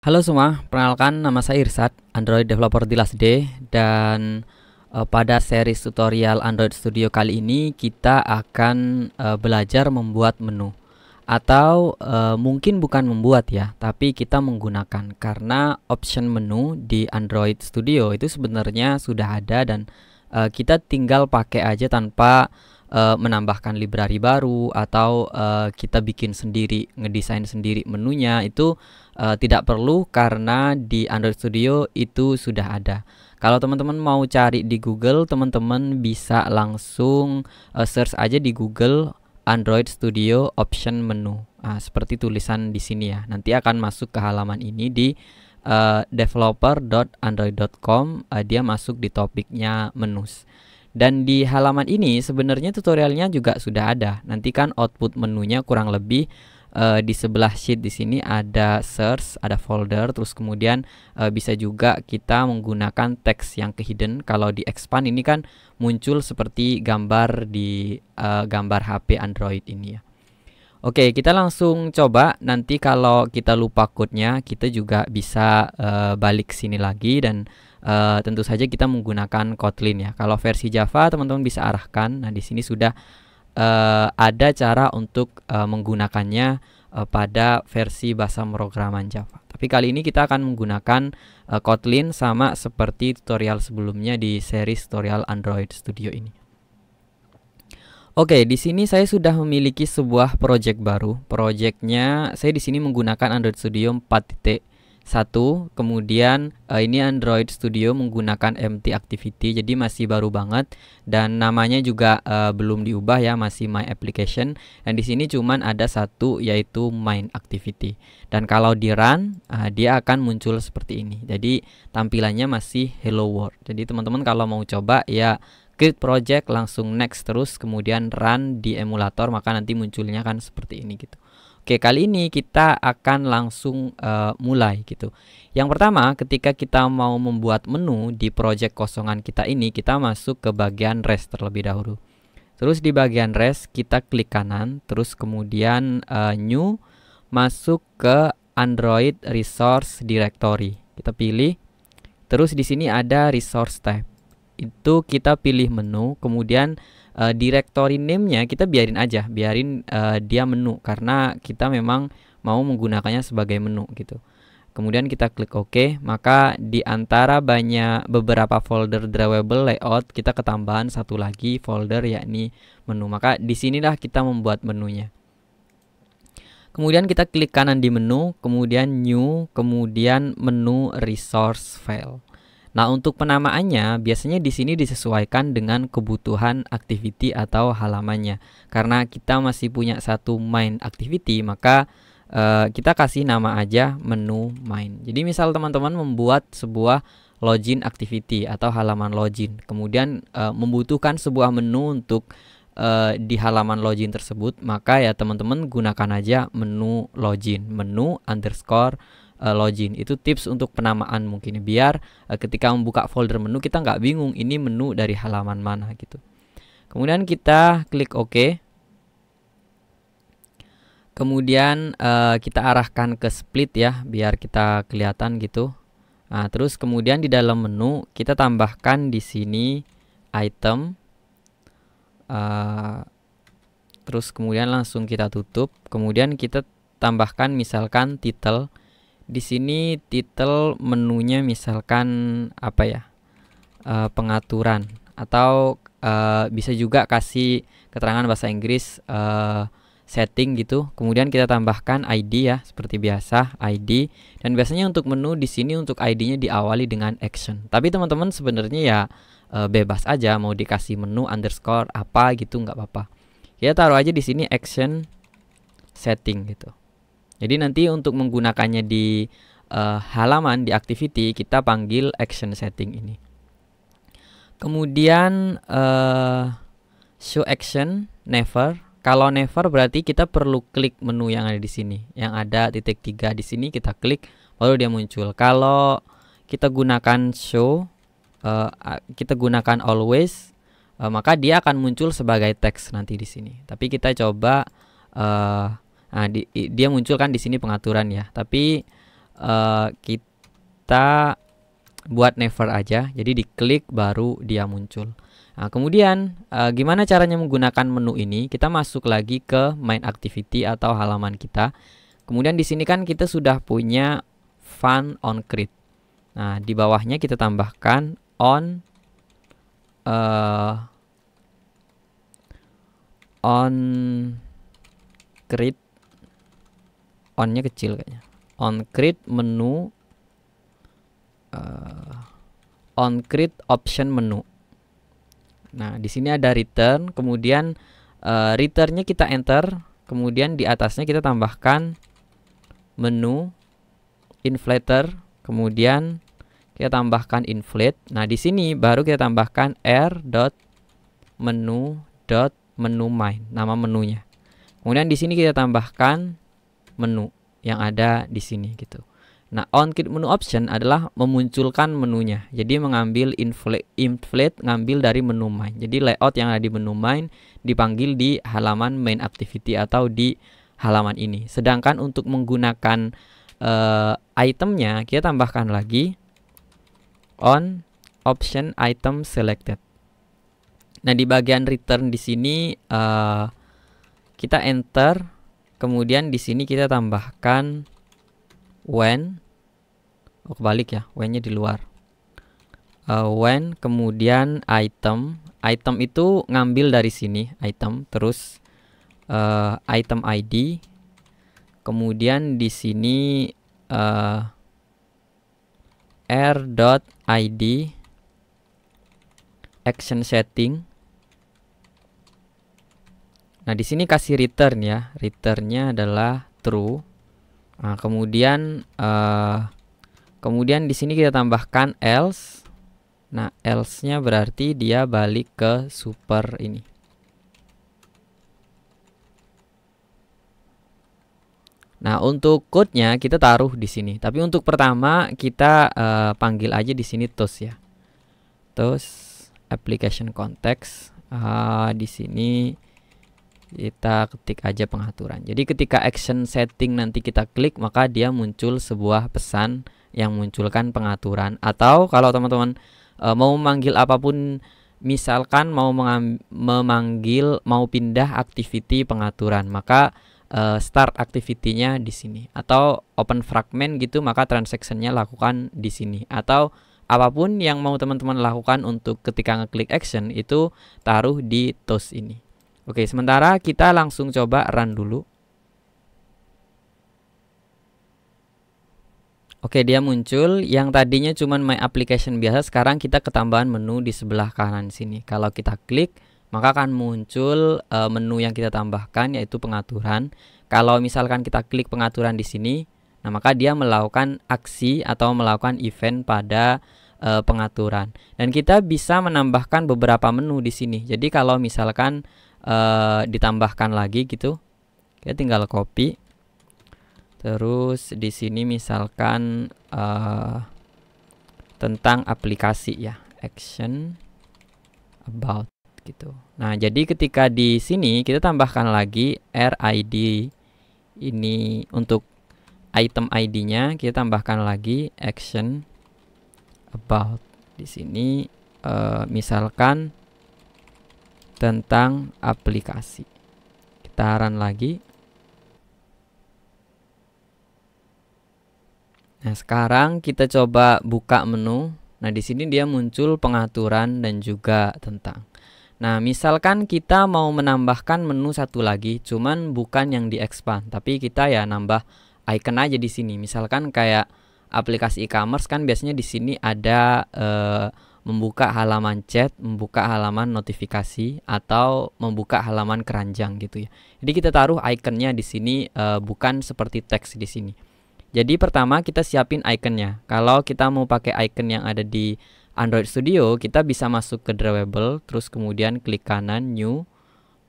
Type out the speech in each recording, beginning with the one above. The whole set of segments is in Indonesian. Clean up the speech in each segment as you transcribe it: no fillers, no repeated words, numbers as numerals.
Halo semua, perkenalkan nama saya Irsad, Android Developer di Last Day. Dan pada series tutorial Android Studio kali ini kita akan belajar membuat menu. Atau mungkin bukan membuat ya, tapi kita menggunakan. Karena option menu di Android Studio itu sebenarnya sudah ada dan kita tinggal pakai aja tanpa menambahkan library baru atau kita bikin sendiri, ngedesain sendiri menunya. Itu tidak perlu karena di Android Studio itu sudah ada. Kalau teman-teman mau cari di Google, teman-teman bisa langsung search aja di Google Android Studio option menu. Seperti tulisan di sini ya. Nanti akan masuk ke halaman ini di developer.android.com. Dia masuk di topiknya menus. Dan di halaman ini sebenarnya tutorialnya juga sudah ada. Nanti kan output menunya kurang lebih di sebelah sheet di sini ada search, ada folder, terus kemudian bisa juga kita menggunakan teks yang hidden. Kalau di expand ini kan muncul seperti gambar di gambar HP Android ini ya. Oke, kita langsung coba. Nanti kalau kita lupa code-nya, kita juga bisa balik sini lagi dan tentu saja kita menggunakan Kotlin ya. Kalau versi Java teman-teman bisa arahkan. Nah, di sini sudah ada cara untuk menggunakannya pada versi bahasa pemrograman Java. Tapi kali ini kita akan menggunakan Kotlin sama seperti tutorial sebelumnya di series tutorial Android Studio ini. Oke, di sini saya sudah memiliki sebuah project baru. Projectnya saya di sini menggunakan Android Studio 4.1. Kemudian ini Android Studio menggunakan empty activity, jadi masih baru banget dan namanya juga belum diubah ya, masih my application. Dan di sini cuman ada satu, yaitu main activity. Dan kalau di run dia akan muncul seperti ini. Jadi tampilannya masih hello world. Jadi teman-teman kalau mau coba ya create project, langsung next terus, kemudian run di emulator, maka nanti munculnya kan seperti ini gitu. Oke, kali ini kita akan langsung mulai gitu. Yang pertama, ketika kita mau membuat menu di project kosongan kita ini, kita masuk ke bagian rest terlebih dahulu. Terus di bagian rest kita klik kanan, terus kemudian new, masuk ke Android Resource Directory. Kita pilih. Terus di sini ada resource type. Itu kita pilih menu, kemudian directory name-nya kita biarin aja, biarin dia menu karena kita memang mau menggunakannya sebagai menu gitu. Kemudian kita klik OK, maka di antara beberapa folder drawable layout kita ketambahan satu lagi folder, yakni menu. Maka di sinilah kita membuat menunya. Kemudian kita klik kanan di menu, kemudian new, kemudian menu resource file. Nah, untuk penamaannya biasanya di sini disesuaikan dengan kebutuhan activity atau halamannya. Karena kita masih punya satu main activity, maka kita kasih nama aja menu main. Jadi misal teman-teman membuat sebuah login activity atau halaman login, kemudian membutuhkan sebuah menu untuk di halaman login tersebut, maka ya teman-teman gunakan aja menu login, menu underscore login. Itu tips untuk penamaan mungkin, biar ketika membuka folder menu kita nggak bingung ini menu dari halaman mana gitu. Kemudian kita klik OK. Kemudian kita arahkan ke split ya, biar kita kelihatan gitu. Nah, terus kemudian di dalam menu kita tambahkan di sini item. Terus kemudian langsung kita tutup. Kemudian kita tambahkan misalkan title. Di sini title menunya misalkan apa ya, pengaturan, atau bisa juga kasih keterangan bahasa Inggris, setting gitu. Kemudian kita tambahkan ID ya, seperti biasa ID. Dan biasanya untuk menu di sini untuk ID-nya diawali dengan action. Tapi teman-teman sebenarnya ya bebas aja, mau dikasih menu underscore apa gitu nggak apa-apa. Kita taruh aja di sini action setting gitu. Jadi nanti untuk menggunakannya di halaman, di activity, kita panggil action setting ini. Kemudian show action never. Kalau never berarti kita perlu klik menu yang ada di sini, yang ada titik 3 di sini, kita klik baru dia muncul. Kalau kita gunakan show, kita gunakan always, maka dia akan muncul sebagai teks nanti di sini. Tapi kita coba Nah, dia muncul kan di sini pengaturan ya. Tapi kita buat never aja. Jadi diklik baru dia muncul. Nah, kemudian gimana caranya menggunakan menu ini? Kita masuk lagi ke main activity atau halaman kita. Kemudian di sini kan kita sudah punya fun on create. Nah, di bawahnya kita tambahkan on create, onnya kecil kayaknya. On create menu, on create option menu. Nah, di sini ada return, kemudian returnnya kita enter, kemudian di atasnya kita tambahkan menu inflator, kemudian kita tambahkan inflate. Nah, di sini baru kita tambahkan r.menu main, nama menunya. Kemudian di sini kita tambahkan menu yang ada di sini gitu. Nah, on create menu option adalah memunculkan menunya. Jadi mengambil inflate ngambil dari menu main. Jadi layout yang ada di menu main dipanggil di halaman main activity atau di halaman ini. Sedangkan untuk menggunakan itemnya kita tambahkan lagi on option item selected. Nah, di bagian return di sini kita enter, kemudian di sini kita tambahkan when, kebalik ya, when-nya di luar. When, kemudian item itu ngambil dari sini item, terus item ID, kemudian di sini r.id action setting. Nah, di sini kasih return ya, returnnya adalah true. Nah, kemudian di sini kita tambahkan else. Nah, else-nya berarti dia balik ke super ini. Nah, untuk code-nya kita taruh di sini. Tapi untuk pertama kita panggil aja di sini toast ya. Toast application context. Di sini kita ketik aja pengaturan. Jadi ketika action setting nanti kita klik, maka dia muncul sebuah pesan yang munculkan pengaturan. Atau kalau teman-teman mau memanggil apapun, misalkan mau memanggil, mau pindah activity pengaturan, maka start activity-nya di sini. Atau open fragment gitu, maka transaction-nya lakukan di sini. Atau apapun yang mau teman-teman lakukan untuk ketika ngeklik action itu taruh di toast ini. Oke, sementara kita langsung coba run dulu. Oke, dia muncul. Yang tadinya cuma my application biasa, sekarang kita ketambahan menu di sebelah kanan sini. Kalau kita klik, maka akan muncul menu yang kita tambahkan, yaitu pengaturan. Kalau misalkan kita klik pengaturan di sini, nah maka dia melakukan aksi atau melakukan event pada pengaturan. Dan kita bisa menambahkan beberapa menu di sini. Jadi kalau misalkan ditambahkan lagi gitu, kita tinggal copy. Terus di sini misalkan tentang aplikasi ya, action about gitu. Nah, jadi ketika di sini kita tambahkan lagi RID ini untuk item ID-nya, kita tambahkan lagi action about. Di sini misalkan tentang aplikasi. Kita run lagi. Nah, sekarang kita coba buka menu. Nah, di sini dia muncul pengaturan dan juga tentang. Nah, misalkan kita mau menambahkan menu satu lagi, cuman bukan yang di-expand, tapi kita ya nambah icon aja di sini. Misalkan kayak aplikasi e-commerce kan biasanya di sini ada membuka halaman chat, membuka halaman notifikasi, atau membuka halaman keranjang gitu ya. Jadi kita taruh ikonnya di sini, bukan seperti teks di sini. Jadi pertama kita siapin ikonnya. Kalau kita mau pakai icon yang ada di Android Studio, kita bisa masuk ke drawable, terus kemudian klik kanan new,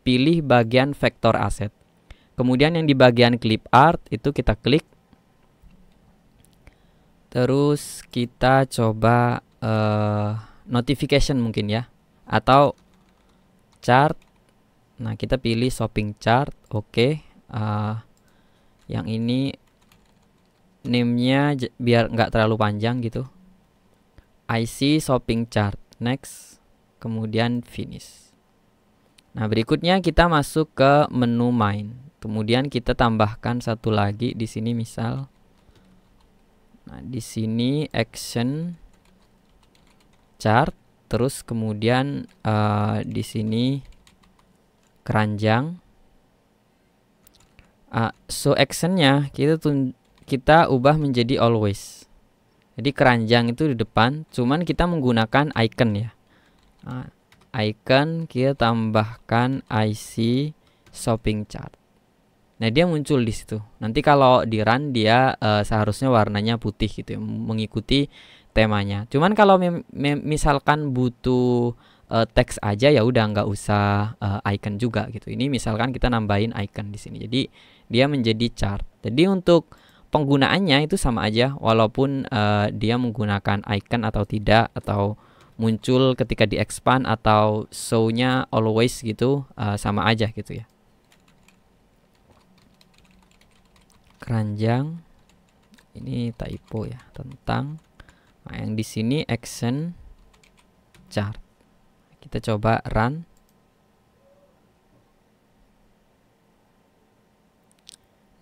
pilih bagian vector asset. Kemudian yang di bagian clip art itu kita klik. Terus kita coba notification mungkin ya, atau chart. Nah, kita pilih shopping chart. Oke. Yang ini name-nya biar nggak terlalu panjang gitu. IC shopping chart, next, kemudian finish. Nah, berikutnya kita masuk ke menu main. Kemudian kita tambahkan satu lagi di sini misal. Nah, di sini action chart, terus kemudian di sini keranjang. So actionnya kita ubah menjadi always. Jadi keranjang itu di depan, cuman kita menggunakan icon ya. Icon kita tambahkan IC shopping chart. Nah, dia muncul di situ. Nanti kalau di run dia seharusnya warnanya putih gitu ya, mengikuti temanya. Cuman kalau misalkan butuh teks aja ya udah nggak usah icon juga gitu. Ini misalkan kita nambahin icon di sini. Jadi dia menjadi chart. Jadi untuk penggunaannya itu sama aja walaupun dia menggunakan icon atau tidak, atau muncul ketika di expand atau show-nya always gitu, sama aja gitu ya. Keranjang ini typo ya, tentang. Nah, yang di sini action chart. Kita coba run.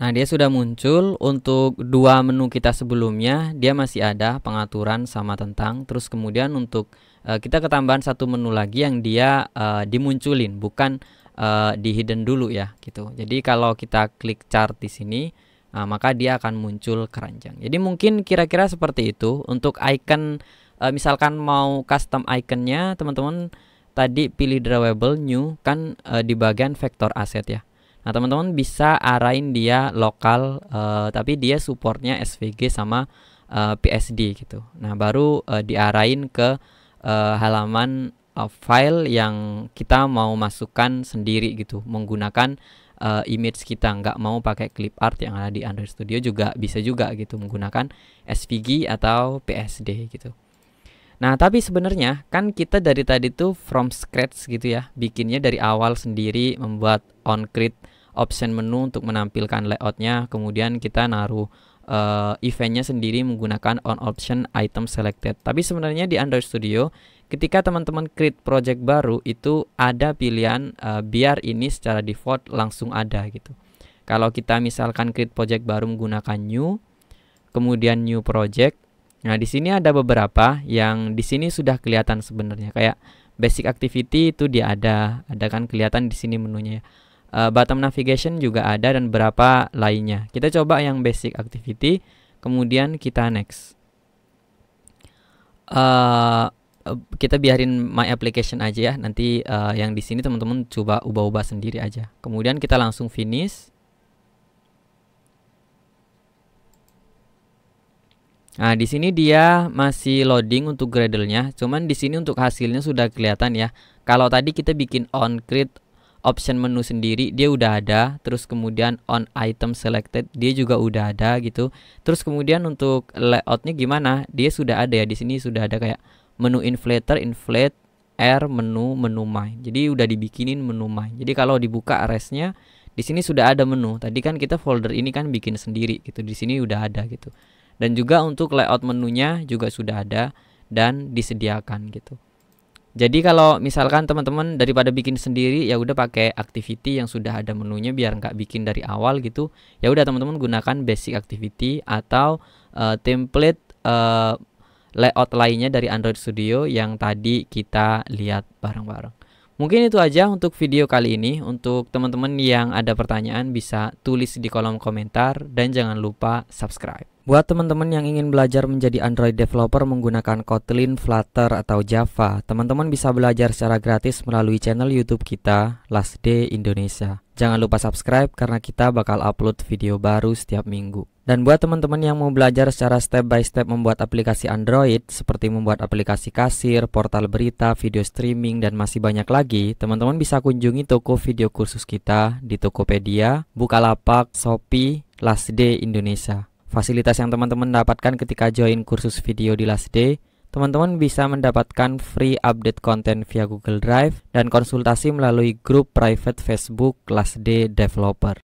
Nah, dia sudah muncul. Untuk dua menu kita sebelumnya dia masih ada pengaturan sama tentang. Terus kemudian untuk kita ketambahan satu menu lagi yang dia dimunculin, bukan di hidden dulu ya gitu. Jadi kalau kita klik chart di sini, maka dia akan muncul keranjang. Jadi mungkin kira-kira seperti itu. Untuk icon, misalkan mau custom iconnya, teman-teman tadi pilih drawable new kan di bagian vector asset ya. Nah, teman-teman bisa arahin dia lokal, tapi dia supportnya SVG sama PSD gitu. Nah, baru diarahin ke halaman file yang kita mau masukkan sendiri gitu, menggunakan image kita, nggak mau pakai clip art yang ada di Android Studio juga bisa juga gitu, menggunakan SVG atau PSD gitu. Nah, tapi sebenarnya kan kita dari tadi tuh from scratch gitu ya, bikinnya dari awal sendiri, membuat on-create option menu untuk menampilkan layoutnya, kemudian kita naruh eventnya sendiri menggunakan on option item selected. Tapi sebenarnya di Android Studio ketika teman-teman create project baru itu ada pilihan biar ini secara default langsung ada gitu. Kalau kita misalkan create project baru menggunakan new, kemudian new project. Nah, di sini ada beberapa yang di sini sudah kelihatan sebenarnya, kayak basic activity itu dia ada kan kelihatan di sini menunya. Bottom navigation juga ada dan beberapa lainnya. Kita coba yang basic activity, kemudian kita next. Kita biarin my application aja ya. Nanti yang di sini teman-teman coba ubah-ubah sendiri aja. Kemudian kita langsung finish. Nah, di sini dia masih loading untuk Gradle-nya. Cuman di sini untuk hasilnya sudah kelihatan ya. Kalau tadi kita bikin on create option menu sendiri, dia udah ada. Terus kemudian on item selected, dia juga udah ada gitu. Terus kemudian untuk layoutnya gimana? Dia sudah ada ya. Di sini sudah ada kayak menu inflator, inflate, air, menu main. Jadi udah dibikinin menu main. Jadi kalau dibuka restnya, di sini sudah ada menu. Tadi kan kita folder ini kan bikin sendiri gitu. Di sini udah ada gitu. Dan juga untuk layout menunya juga sudah ada dan disediakan gitu. Jadi kalau misalkan teman-teman daripada bikin sendiri, ya udah pakai activity yang sudah ada menunya biar nggak bikin dari awal gitu. Ya udah teman-teman gunakan basic activity atau template layout lainnya dari Android Studio yang tadi kita lihat bareng-bareng. Mungkin itu aja untuk video kali ini. Untuk teman-teman yang ada pertanyaan bisa tulis di kolom komentar dan jangan lupa subscribe. Buat teman-teman yang ingin belajar menjadi Android developer menggunakan Kotlin, Flutter, atau Java, teman-teman bisa belajar secara gratis melalui channel YouTube kita, Last Day Indonesia. Jangan lupa subscribe karena kita bakal upload video baru setiap minggu. Dan buat teman-teman yang mau belajar secara step by step membuat aplikasi Android, seperti membuat aplikasi kasir, portal berita, video streaming, dan masih banyak lagi, teman-teman bisa kunjungi toko video kursus kita di Tokopedia, Bukalapak, Shopee, Last Day Indonesia. Fasilitas yang teman-teman dapatkan ketika join kursus video di Last Day, teman-teman bisa mendapatkan free update konten via Google Drive dan konsultasi melalui grup private Facebook Last Day Developer.